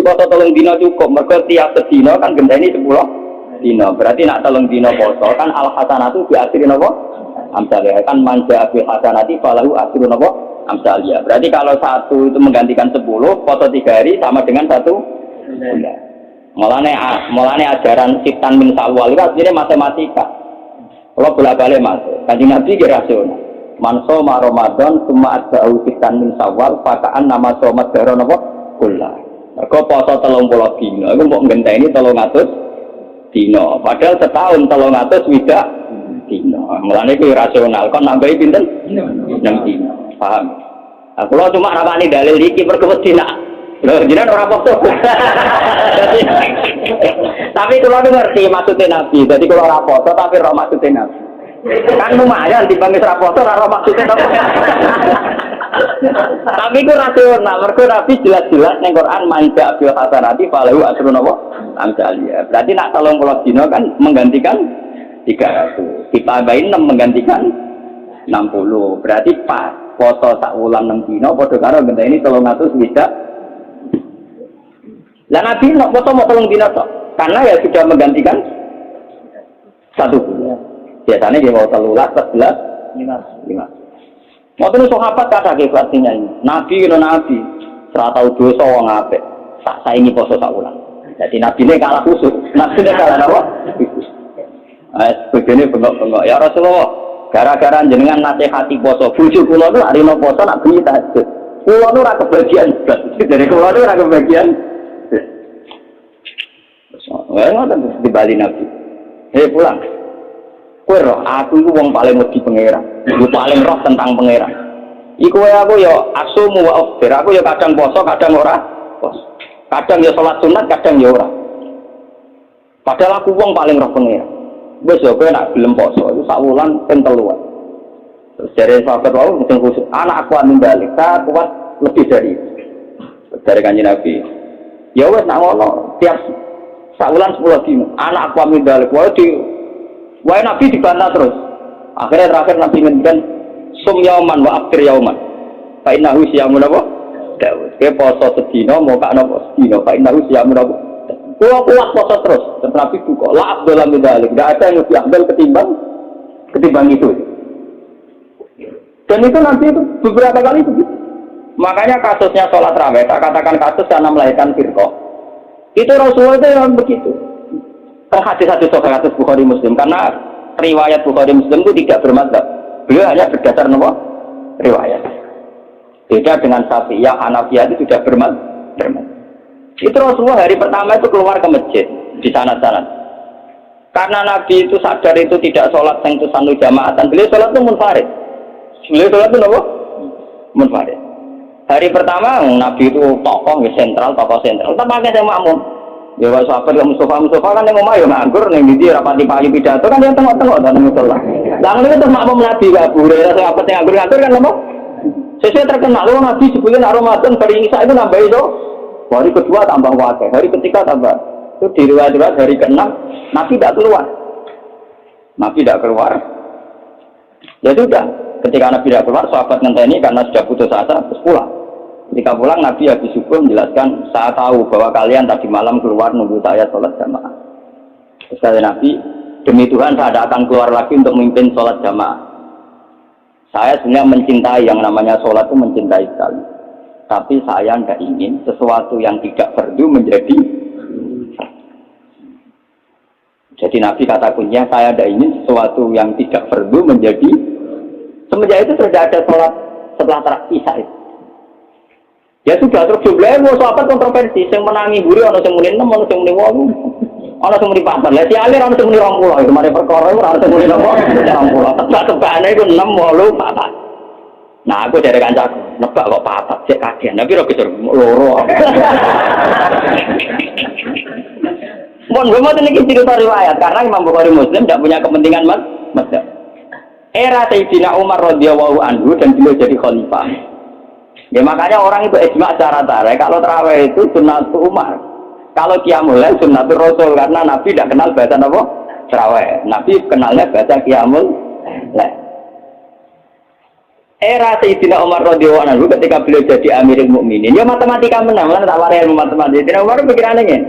poso 3 dina cukup. Mergo tiap sedina kan gendeni 10 dina. Berarti nak 3 dina poso kan al hasanatu diakhiri napa? Amsalnya kan manja bil hasanati falahu asru napa? Amsalnya. Berarti kalau satu itu menggantikan 10, poso 3 hari sama dengan 1 bulan. Mulane ajaran Siftan min Sawal itu aslinya matematika. Kalau bolak-balik masuk, Kanjeng Nabi kira rasional. Man shoma Ramadan summa atba'u Siftan min Sawal fakaan nama shoma dahra napa? Kullah. Mergo poso 30 dina iku mbok ngenteni 300 dina. Padahal setahun 300 widak dina. Mulane iki rasional. Kon nambahi pinten? 6 dina. Paham? Aku cuma ramani dalil iki mergo wedi nak. Lho, jenengan ora poso. Tapi kalau ngerti maksudnya Nabi, jadi kalau raposo tapi roh maksudnya Nabi. Kan lumayan dibanding raposo, roh maksudnya Nabi. Tapi itu rasional, mereka Nabi jelas-jelas yang Quran manja bil hasanati falahu asrun apa? Amsaliyah. Berarti nak 30 dina kan menggantikan 300. Ditambahin 6 menggantikan 60. Berarti pas foto sak wulan 6 dina padha karo ngenteni 300 widak. Lah Nabi nak foto mau 3 dina tok. Karena ya sudah menggantikan 1 bulan. Biasanya dia mau 13, 14, 15. Mau tuh sahabat kata artinya ini. Nabi itu Nabi. Seratau dosa wong apik. Tak saingi poso sak wulan. Jadi Nabi ini kalah khusus. Nabi ini kalah apa? Begini bengok-bengok. Ya Rasulullah, gara-gara jenengan nasihati poso. Bojo kula itu arino poso nak bengi tahajud. Kula itu ora kebagian. Dari kula itu ora kebagian. Ngoten di Bali Nabi. Pulang. Kowe roh aku iku wong paling wedi pangeran. Iku paling roh tentang pangeran. Iku aku ya asumu wa afdir. Aku ya kadang poso, kadang ora poso. Kadang ya salat sunat, kadang ya ora. Padahal aku wong paling roh pangeran. Wis yo kowe nek gelem poso iku sak wulan ping 3. Terus jare sahabat wae mesti khusus anak aku anu balik, tak kuat lebih dari Kanjeng Nabi. Ya wis nak ngono, tiap sakulan 10 dino. Anak aku amin balik. Wae Nabi dibantah terus. Akhirnya terakhir Nabi ngendikan sum yauman wa aftir yauman. Fa innahu siyamun apa? Daud. Ke poso sedina mau kak napa sedina. Fa innahu siyamun apa? Kuat poso terus. Tetapi buka la afdal min dzalik. Enggak ada yang lebih afdal ketimbang itu. Dan itu nanti itu beberapa kali begitu. Makanya kasusnya sholat raweh, saya katakan kasus karena melahirkan firqah. Itu Rasulullah itu yang begitu. Hadis-hadis kasus Bukhari Muslim karena riwayat Bukhari Muslim itu tidak bermadzhab. Beliau hanya berdasar nama riwayat. Beda dengan Syafi'iyah, Hanafiyah itu sudah bermadzhab. Itu Rasulullah hari pertama itu keluar ke masjid di sana-sana. Karena Nabi itu sadar itu tidak sholat yang itu sanu jamaatan. Beliau sholat itu munfarid. Beliau sholat itu apa? Munfarid. Hari pertama Nabi itu tokoh sentral. Tapi pakai sama makmum. Ya Pak sahabat ke Mustafa kan yang ngomong ya nganggur yang di rapati payu pidato kan yang tengok-tengok dan musola. Lalu itu makmum Nabi Abu Hurairah sahabat yang nganggur kan ngomong. Sesuai terkenal loh Nabi sebelumnya Ramadan hari Isa itu nambah itu. Hari kedua tambah wakil, hari ketiga tambah. Itu di riwayat hari ke-6 Nabi tidak keluar. Ya sudah, ketika Nabi tidak keluar sahabat ngenteni karena sudah putus asa terus pulang. Ketika pulang Nabi habis subuh menjelaskan, saya tahu bahwa kalian tadi malam keluar nunggu saya sholat jamaah. Terus kata Nabi, demi Tuhan saya tidak akan keluar lagi untuk memimpin sholat jamaah. Saya sebenarnya mencintai yang namanya sholat itu mencintai sekali. Tapi saya tidak ingin sesuatu yang tidak fardu menjadi. Jadi Nabi kata kuncinya, saya tidak ingin sesuatu yang tidak fardu menjadi. Semenjak itu sudah ada sholat setelah isya itu. Ya sudah, terus jumlahnya mau sahabat kontroversi, yang menangi buri, ada yang muni 6, ada yang muni 8, ada yang muni 4, lah si alir ada yang muni 20, itu mari perkara itu ada yang muni 20, tebak-tebakannya itu 6, 8. Nah aku dari kancaku, nebak kok 4, cek kajian, tapi aku disuruh loro. Mohon gue mau ini cerita riwayat, karena Imam Bukhari Muslim tidak punya kepentingan mazhab. Era Sayyidina Umar radhiyallahu anhu dan beliau jadi khalifah. Ya makanya orang itu ijma secara tarik. Kalau tarawih itu sunnatul Umar. Kalau qiyamul lail sunnatul Rasul karena Nabi tidak kenal bahasa apa? Tarawih. Nabi kenalnya bahasa qiyamul lail. Era Sayyidina Umar radhiyallahu anhu ketika beliau jadi Amirul Mukminin, ya matematika menang, lan tak warai ilmu matematika. Sayyidina Umar pikirannya ngene.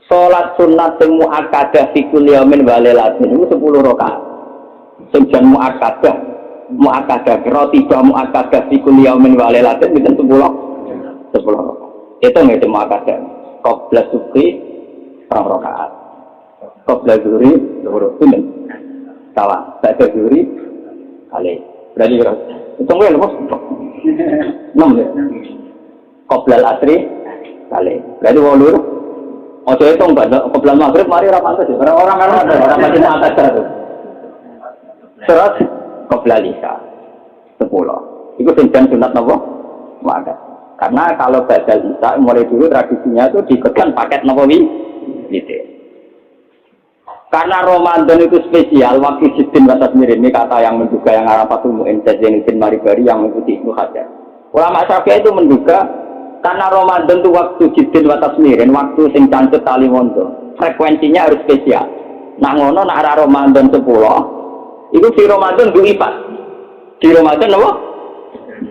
Salat sunat sing muakkadah fi kulli yaumin wa lailatin itu 10 rakaat. Sing jan muakkadah rotibah muakkadah fi kulli yaumin wa lailatin itu 10 rakaat. Itu nggih muakkadah. Qabla subhi 2 rakaat. Qabla zuhri 2 rakaat. Salah, ba'da zuhri kali. Berarti berapa? Hitung ya, Bos. 6 ya. Qoblal asri kali. Berarti 8. Ojo hitung Mbak, qoblal maghrib mari ora pantes ya. Orang ada orang mati atas itu. Terus qoblal isya 10. Iku sing sunat napa? Wadah. Karena kalau badal isya mulai dulu tradisinya itu diikutkan paket nawawi gitu. Karena Ramadan itu spesial, waktu Jiddin wa Tasmirin ini kata yang menduga yang Arafatul Mu'in Zainudin Maribari yang mengikuti Ibnu Hajar. Ulama Syafi'i itu menduga karena Ramadan itu waktu Jiddin wa Tasmirin, waktu sing cancut tali mondo, frekuensinya harus spesial. Nah ngono nak arah Ramadan 10, itu di Ramadan duipat. Di Ramadan apa?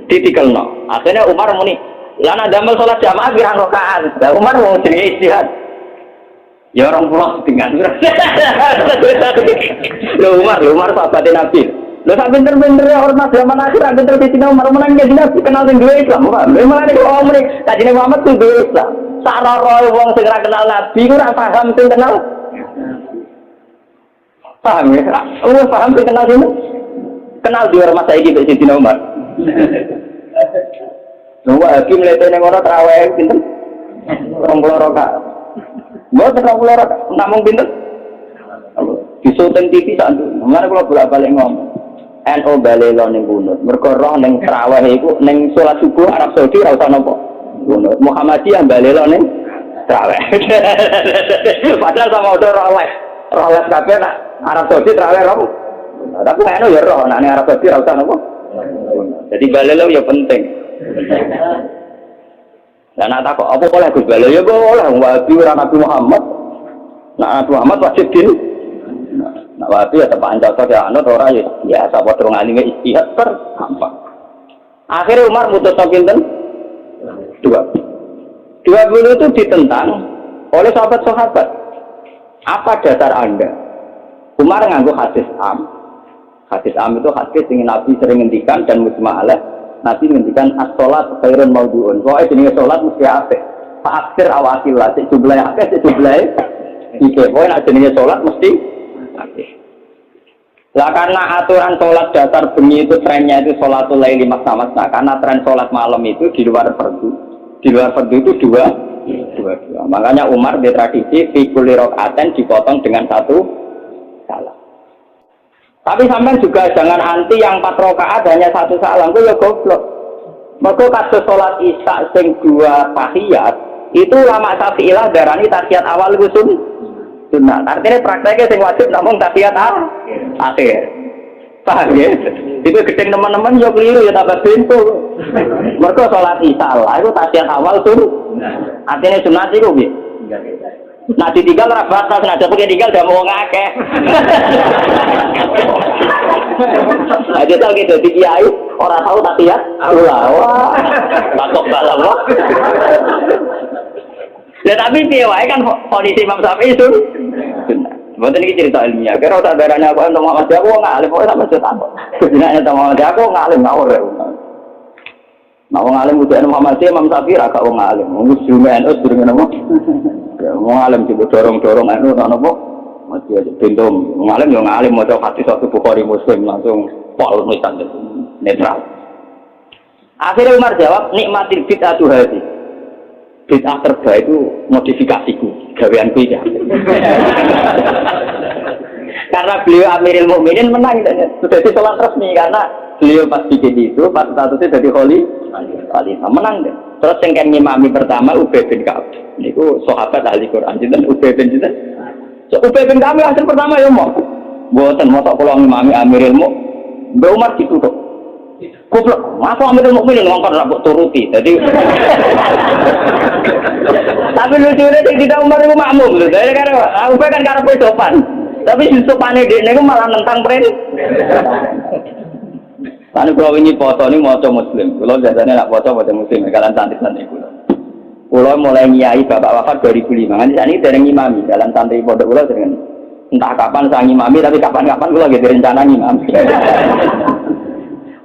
Ditikelno. Akhirnya Umar muni, lana damel sholat jamaah pirang rakaat. Umar mau jenenge ijtihad. Ya orang pulang dengan Umar sahabatnya Nabi. Lo tak pinter-pinter ya orang zaman akhir pinter di sini Umar menang jadi Nabi kenal dengan dua Islam. Memang ada orang mereka kajian Muhammad itu dua Islam. Sarah Roy wong segera kenal Nabi, kurang paham sih kenal. Paham ya? Paham sih kenal sini. Kenal di rumah saya gitu di sini Umar. Nunggu hakim lihatnya orang terawih pinter. Orang pulau roka. Mau terang pulau namun pinter, di syuting TV saat itu, mana kalau bolak-balik ngomong, NO balelo neng bunut, berkorong neng terawih itu, neng sholat subuh Arab Saudi rasa nopo bunut, Muhammadiyah balelo neng terawih. Padahal sama udah roles kafe nak Arab Saudi terawih nopo, tapi NO ya roh, nak neng Arab Saudi rasa nopo. Jadi balelo ya penting. Dan nak takut apa boleh Gus Bala ya boleh wabi orang Nabi Muhammad. Nak Nabi Muhammad wajib din. Nak wabi ya tepak anjot ya anut orang ya biasa buat orang alim istihad gampang. Akhirnya Umar mutus pinten 2. 20 itu ditentang oleh sahabat-sahabat. Apa dasar Anda? Umar nganggo hadis am. Hadis am itu hadis yang Nabi sering ngendikan dan mujma' alaih. Nabi ngendikan as-sholat khairun mawdu'un. Pokoknya jenis sholat mesti apik. Fa'aksir awakillah. Sejumlah apik, sejumlah ike. Pokoknya jenis sholat mesti apik. Lah karena aturan sholat dasar bengi itu trennya itu sholatul laili masna-masna. Karena tren sholat malam itu di luar fardu. Di luar fardu itu dua. Makanya Umar di tradisi fi kulli rakaatin dipotong dengan 1 salam. Tapi sampai juga jangan anti yang 4 rakaat hanya 1 salam, itu ya goblok. Mergo kasus sholat isya sing 2 tahiyat, itu ulama Syafi'iyah darani tahiyat awal itu sunnah. Artinya prakteknya sing wajib namung tahiyat akhir. Paham ya? Itu gedeng teman-teman ya keliru ya tambah pintu. Mergo sholat isya lah itu tahiyat awal sunnah. Artinya sunnah itu piye? Nah ditinggal ora batas, nah dapur tinggal udah mau ngakeh. Nah dia tahu gitu, di kiai orang tahu tapi ya Allah, wah, takut balam wah. Ya tapi dia wae kan kondisi Imam Syafi'i itu. Bukan ini cerita ilmiah. Kira tak darahnya apa untuk Muhammad Jawa ngalim, pokoknya sama cerita apa. Sebenarnya untuk Muhammad Jawa ngalim ngawur ya. Nah orang ngalim udah Muhammad Jawa Imam Syafi'i agak orang ngalim, mengusir menus dengan apa? Mau ngalim coba dorong-dorong anu tak nopo masih aja pintu ngalim yang ngalim mau hadis satu Bukhari Muslim langsung pol misalnya netral. Akhirnya Umar jawab nikmatil bid'ah tuh hati bid'ah terbaik itu modifikasiku gaweanku ya. Karena beliau Amirul Mukminin menang sudah di sholat resmi karena beliau pas bikin itu pas statusnya jadi khalifah menang deh. Terus yang kami imami pertama Ubay bin Ka'ab. Niku sahabat ahli Quran dan Ubay bin Ka'ab. So Ubay bin Ka'ab hasil pertama ya mau. Mboten motok kula ngimami Amirul Mukminin. Mbak Umar ditutup. Goblok, masa Amirul Mukminin ngongkon ra mbok turuti. Jadi tapi lucunya tidak Umar itu makmum lho. Dari karena Ubay kan karepe sopan. Tapi sopane dekne iku malah nentang perintah. Lalu kalau ini foto ini mau muslim, kalau biasanya nak foto muslim, kalian santri-santri kulo. Kulo mulai nyai bapak wafat 2005, nanti saat ini dereng imami dalam santri pondok kulo dengan entah kapan saya ngimami, tapi kapan-kapan kulo lagi berencana ngimami.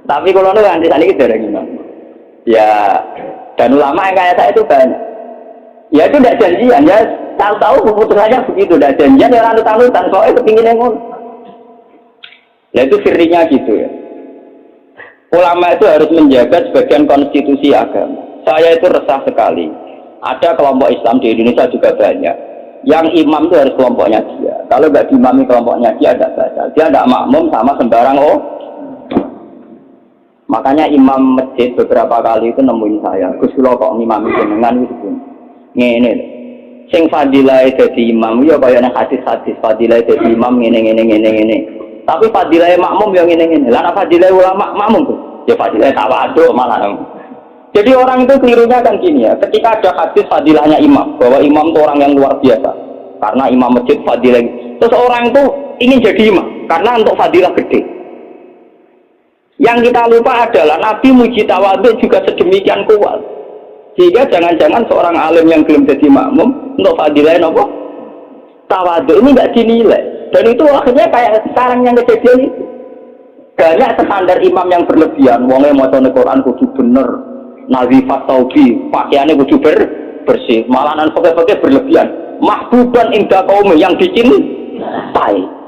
Tapi kulo nu nanti saat ini dereng imami. Ya, dan ulama yang kayak saya itu banyak. Ya itu tidak janjian, ya tahu-tahu keputusannya begitu, tidak janjian ya lanut-lanutan, soalnya kepingin yang ya itu firrinya gitu ya. Ulama itu harus menjaga sebagian konstitusi agama. Saya itu resah sekali. Ada kelompok Islam di Indonesia juga banyak. Yang imam itu harus kelompoknya dia. Kalau nggak diimami kelompoknya dia tidak baca. Dia tidak makmum sama sembarang Makanya imam masjid beberapa kali itu nemuin saya. Gus kula kok ngimami jenengan itu. Ngene. Sing fadilah dadi imam ya kaya nek hadis-hadis fadilah dadi imam ngene. Tapi fadilah makmum yang ngene. Lah nek fadilah ulama makmum tuh. Ya fadilah tawadhu malah. Jadi orang itu kelirunya kan gini ya. Ketika ada hadis fadilahnya imam, bahwa imam itu orang yang luar biasa. Karena imam masjid fadilah. Terus orang itu ingin jadi imam karena untuk fadilah gede. Yang kita lupa adalah Nabi muji tawadhu juga sedemikian kuat. Sehingga jangan-jangan seorang alim yang belum jadi makmum untuk fadilah apa? Tawadhu ini nggak dinilai. Dan itu akhirnya kayak sekarang yang kejadian itu. Banyak standar imam yang berlebihan. Wongnya mau tahu Quran kudu bener, nazifat taubi, pakaiannya kudu bersih. Malahan pakai berlebihan. Mahbuban indah kaum yang dicintai.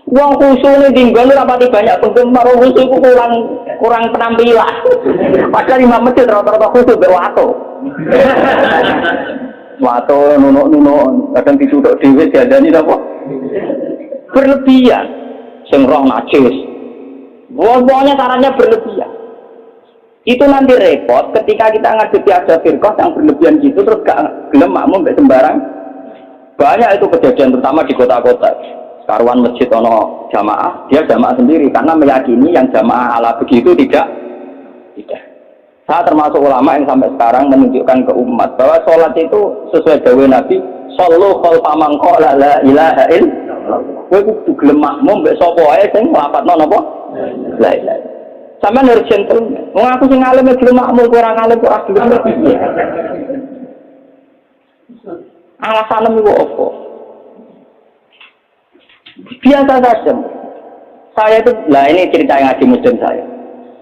Wong khusus ini tinggal rapati banyak penggemar khusus itu kurang penampilan. Padahal imam masjid rata-rata khusus berwato. Wato nunuk kadang dituduk dhewe diadani apa? Berlebihan. Sing roh najis. Pokoknya caranya berlebihan. Itu nanti repot ketika kita ngadepi ada firqah yang berlebihan gitu terus gak gelem makmum mbek sembarang. Banyak itu kejadian terutama di kota-kota. Karuan masjid ono jamaah, dia jamaah sendiri karena meyakini yang jamaah ala begitu tidak. Saya termasuk ulama yang sampai sekarang menunjukkan ke umat bahwa sholat itu sesuai dawuh Nabi, shollu khalfa man qala la ilaha illallah. Kowe kudu gelem makmum mbek sapa wae sing nglafadzno napa? La ilaha. Sampeyan harus gentle. Wong aku sing alim gelem makmum ora ngalim kok ora gelem. Alasan iku opo? Biasa saja. Saya itu, lah ini cerita yang ngaji muslim saya.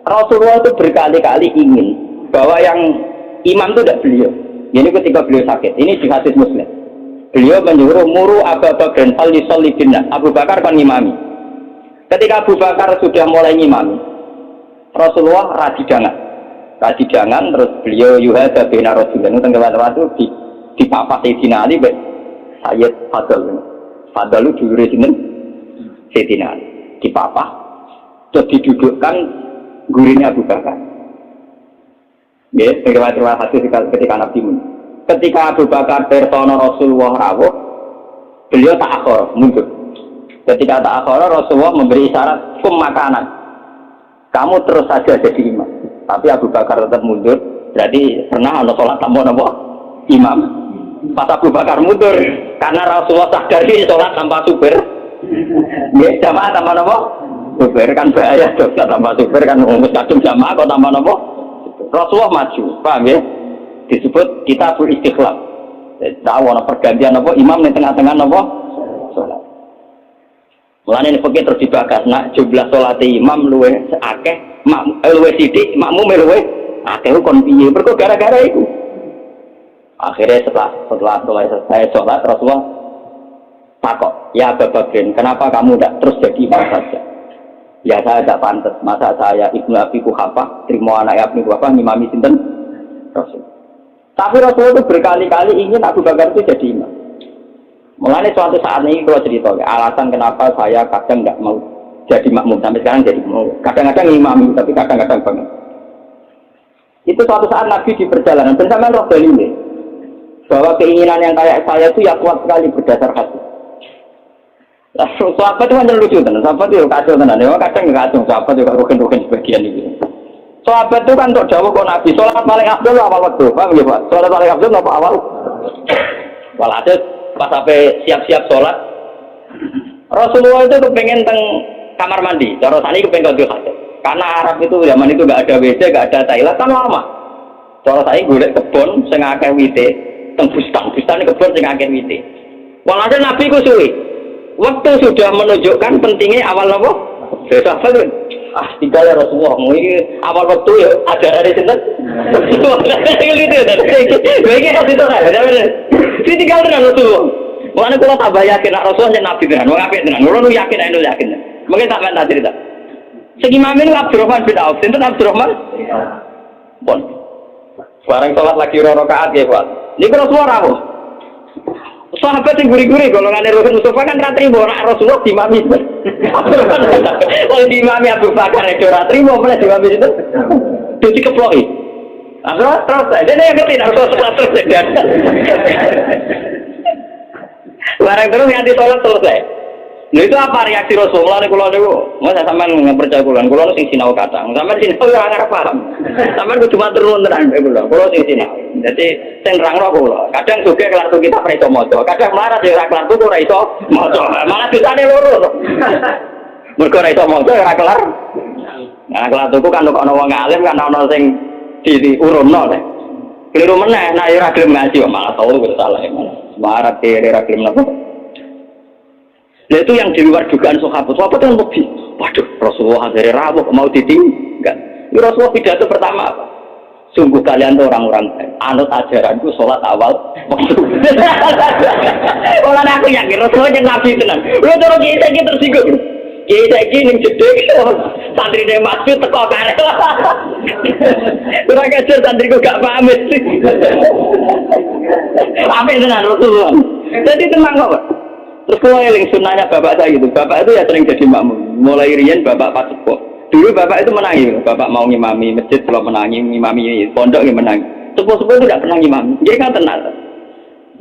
Rasulullah itu berkali-kali ingin bahwa yang imam itu tidak beliau. Ini ketika beliau sakit. Ini di hadis muslim. Beliau menyuruh muru Abu Bakar al-Sholli binnas. Abu Bakar kan ngimami. Ketika Abu Bakar sudah mulai ngimami, Rasulullah radidangan terus beliau yuhada bina Rasulullah. Itu tenggelam itu di papa Sayyidina Ali Sayyid Fadl itu dulu Sayyidina Ali di papa terus didudukkan gurinya Abu Bakar. Ya, terima kasih ketika Nabi ketika Abu Bakar persona Rasulullah rawuh, beliau tak akhor mundur. Ketika tak akhor, Rasulullah memberi isyarat makanan. Kamu terus saja jadi imam. Tapi Abu Bakar tetap mundur. Berarti pernah ada sholat tanpa imam. Pas Abu Bakar mundur, karena Rasulullah sadar ini sholat tanpa supir. Ya, jamaah tanpa supir kan bahaya, tanpa supir kan ngurus kadung jamaah kok tanpa Rasulullah maju, paham ya? Disebut kita beristiqlal. Tahu ana pergantian imam di tengah-tengah sholat. Mulane nek terus dibahas nak jumlah sholat imam luwih akeh, luwih sithik, makmum luwih akeh kon piye? Mergo gara-gara iku. Akhirnya setelah selesai sholat Rasulullah takut, ya Abu Bakar, kenapa kamu tidak terus jadi imam saja? Ya saya tidak pantas, masa saya Ibnu Abi Quhafah terima anak Ibnu Quhafah ngimami sinten Rasul. Tapi Rasul itu berkali-kali ingin Abu Bakar itu jadi imam. Mulanya suatu saat ini kalau cerita alasan kenapa saya kadang tidak mau jadi makmum sampai sekarang jadi mau. Kadang-kadang ngimami tapi kadang-kadang banget. Itu suatu saat Nabi di perjalanan bersama roh dalile bahwa keinginan yang kayak saya itu ya kuat sekali berdasar hati. Lah sahabat itu kan lucu tenan, sahabat itu kacau tenan. Ya kadang enggak kacau, sahabat juga rugen-rugen sebagian ini. Sahabat itu kan untuk dawuh kok Nabi salat paling afdal apa waktu? Paham ya, Pak? Salat paling afdal apa awal? Walhasil pas sampai siap-siap salat Rasulullah itu kepengen teng kamar mandi, cara sakniki kepengen kanggo hajat. Karena Arab itu zaman itu nggak ada WC, nggak ada toilet kan lama. Kalau saya golek kebon sing akeh wite, teng bustan kebon sing akeh wite. Walhasil Nabi ku suwe. Waktu sudah menunjukkan pentingnya awal apa? Besok kan. Tinggal ya Rasulullah. Ini awal waktu ya ada dari sinten. Gitu dan iki harus itu kan. Jadi tinggal dengan Rasulullah. Mulane kula tambah yakin nek Rasulullah yen Nabi tenan, wong apik tenan. Kula nu yakin nek yakin. Mungkin tak tak cerita. Segi imam ini Abdurrahman bin Auf. Sinten Abdurrahman? Bon. Barang sholat lagi rakaat ya, Pak. Niku Rasulullah rawuh. Sahabat yang guri-guri golongan Rasul Mustafa kan ra trimo nek Rasulullah dimami. Wong dimami Abu Bakar itu ra trimo mulai dimami itu. Dadi keploki. Terus dene ngerti nek Rasulullah terus. Barang terus nganti sholat selesai. Nah itu apa reaksi Rasulullah nih kalau niku? Masa sampean nggak percaya kulo sing sinau kata. Sampean sinau ora ngarep paham. Sampean kudu matur nuwun tenan kulo sing sinau. Jadi sing nerangno kulo. Kadang juga kelar kita ora iso maca. Kadang melarat ya ora kelar ora iso maca. Malah dosane loro. Mergo ora iso maca ora kelar. Nah kelar tuku kan kok ana wong alim kan ana sing diurunno nek. Keliru meneh nek ora gelem ngaji malah tau kuwi salah malah. Melarat ora gelem napa. Nah itu yang di luar dugaan sahabat. Sahabat yang lebih, waduh Rasulullah dari rawuh mau ditinggal. Ini Rasulullah pidato pertama apa? Sungguh kalian tuh orang-orang anut ajaranku sholat awal waktu. Orang aku yakin Rasulullah yang nabi tenan. Lu terus kita tersinggung. Kita ini jedek santri dari masjid teko karek. Kurang ajar santriku gak paham sih. Apa tenan Rasulullah. Jadi tenang kok. Terus kalau eling sunnahnya bapak saya gitu, bapak itu ya sering jadi makmum. Mulai rian bapak pas sepuh. Dulu bapak itu menangis, bapak mau ngimami masjid, kalau menangis ngimami pondok menangis. Sepuh-sepuh itu tidak pernah ngimami, dia kan tenang.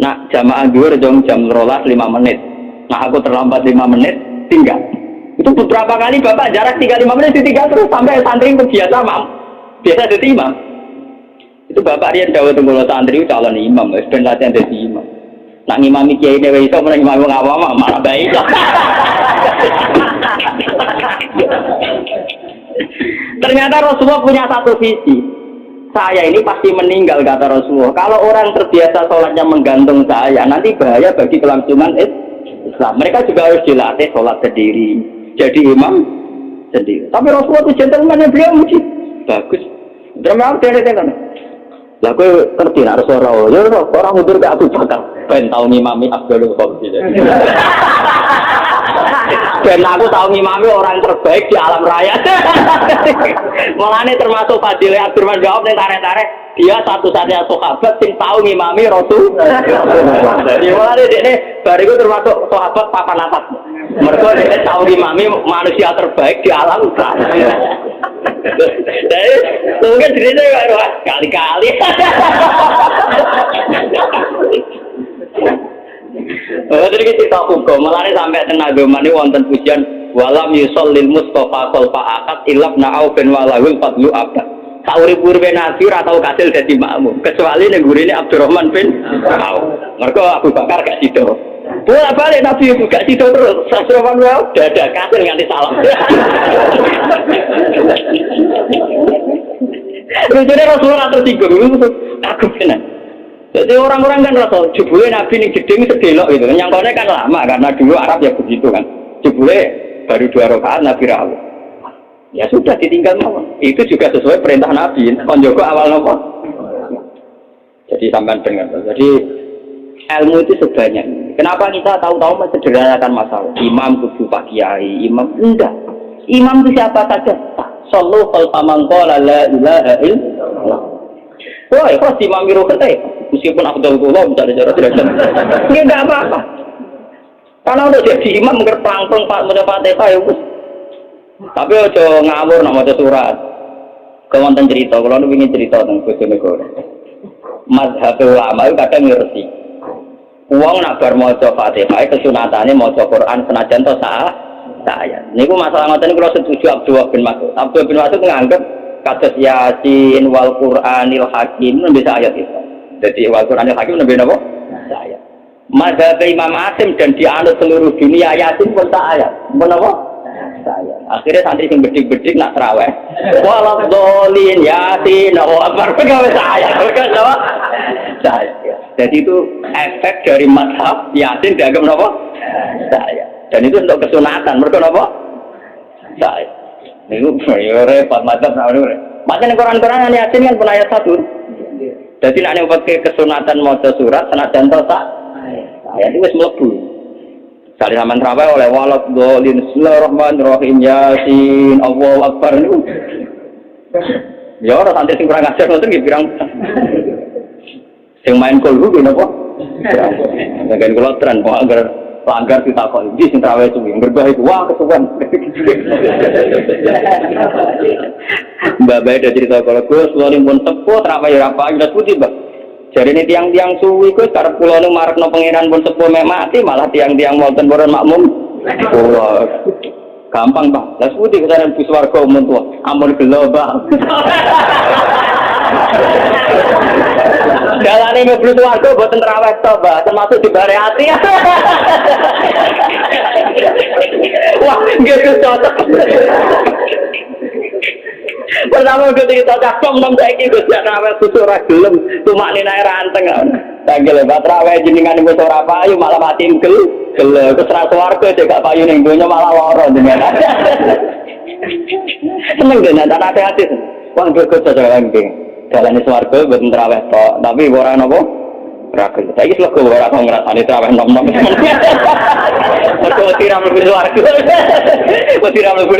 Nah jamaah dua jam 5 menit. Nah aku terlambat 5 menit, tinggal. Itu beberapa kali bapak jarak 3-5 menit ditinggal terus sampai santri itu biasa biasa jadi imam. Itu bapak rian jauh tunggu santri calon imam, dan latihan jadi imam. Nak ngimami kiai dewe iso meneng ngimami ngawam malah baik. Ternyata Rasulullah punya satu visi. Saya ini pasti meninggal kata Rasulullah. Kalau orang terbiasa sholatnya menggantung saya, nanti bahaya bagi kelangsungan Islam. Mereka juga harus dilatih sholat sendiri, jadi imam sendiri. Tapi Rasulullah itu gentleman yang beliau muji bagus. Terima kasih. Lah kowe ngerti nek Rasulullah, ya orang mundur ke Abu Bakar, ben tau ngimami Abdul Qadir. Ben aku tau ngimami orang terbaik di alam raya. Mulane termasuk fadilah Abdurrahman jawab ning tarik-tarik, dia satu-satunya sahabat sing tau ngimami Rasul. Jadi mulane dekne bar iku termasuk sahabat papan atas. Mergo dekne tau ngimami manusia terbaik di alam raya. Jadi mungkin cerita kali-kali. Jadi kita hukum melari sampai tenaga mani wonten pujian walam yusallil Mustafa khalfa akad ilab na'au bin walahul fadlu abad. Saurip-uripe Nabi ora tau kasil dadi makmum kecuali ning gurine Abdurrahman bin Auf. Mergo Abu Bakar gak sido. Bolak-balik Nabi itu gak sido terus. Abdurrahman bin Auf dadak kasil nganti salam. Jadi Rasulullah tersinggung, aku benar. Jadi orang-orang kan Rasul, jebule Nabi ini jeding sedelok gitu. Nyangkone kan lama karena dulu Arab ya begitu kan. Jebule baru 2 rakaat Nabi rawuh. Ya sudah ditinggal mau. Itu juga sesuai perintah Nabi. Konjoko awal nopo. Jadi sampean dengar. Jadi ilmu itu sebanyak. Kenapa kita tahu-tahu mensederhanakan masalah? Imam kudu Pak Kiai, imam enggak. Imam itu siapa saja. Sallu khalfa man qala la ilaha illallah. Wah, ikhlas imam miru kete. Meskipun Abdullah bisa dicara derajat. Enggak apa-apa. Karena udah jadi imam ngerpangpeng Pak Fatihah ya wis. Tapi aja ngawur nak maca surat. Kewonten cerita, kalau nu ingin cerita tentang Bojonegoro. Mazhab ulama itu kadang ngerti. Uang nak bar maca Fatihah kesunatane maca Quran senajan to saya. Niku masalah ngoten kula setuju Abdullah bin Mas'ud. Abdullah bin Mas'ud menganggap kados Yasin wal Qur'anil Hakim nembe ayat itu. Jadi wal Qur'anil Hakim nembe napa? Ayat. Mazhab Imam Asim dan dianut seluruh dunia Yasin pun ayat. Menapa? Ayat. Akhirnya santri sing bedik-bedik nak traweh. Walau dolin yasin, apa pegawai saya, saya. Jadi itu efek dari mazhab yasin dianggap apa? Saya. Dan itu untuk kesunatan, mereka apa? Saya. Ini repot mazhab sama ini. Macam Quran-Quran yasin kan pun ayat 1. Jadi nak pakai kesunatan maca surat senajan tak. Ayat itu wis mlebu. Kali zaman terawih oleh walad dolin bismillahirrahmanirrahim yasin Allahu akbar niku. Ya ora santri sing kurang ajar ngoten nggih pirang. Sing main kolbu nggih napa? Bagian kula tren kok agar langgar ditakoni iki sing terawih suwi berbahaya wah kesuwen. Mbak Bae ada cerita kalau Gus kula pun sepuh terawih ora apa ndak putih, Mbak. Jadi ini tiang-tiang suwi ku karep kula nu marekno pangeran pun sepuh mek mati malah tiang-tiang wonten boron makmum. Oh, gampang, Pak. Lah putih kesaran bus warga umum tuwa. Ampun gelo, Pak. Dalane mlebu warga boten traweh to, Pak. Termasuk di bare ati. Wah, nggih cocok. Pertama ketika cocok nom saiki Gus nek traweh susu ora gelem, tumakne nae ranteng. Tanggel Pak traweh jenengan wis ora payu malah mati gel. Gel wis ra swarga cek gak payu ning donya malah lara jenengan. Seneng dene ana hati-hati. Wong Gus cocok nggih. Dalane swarga mboten traweh tok, tapi ora napa? Ora gel. Saiki slego ora tau ngrasani traweh nom-nom. Mergo tiram mlebu swarga. Kok tiram mlebu.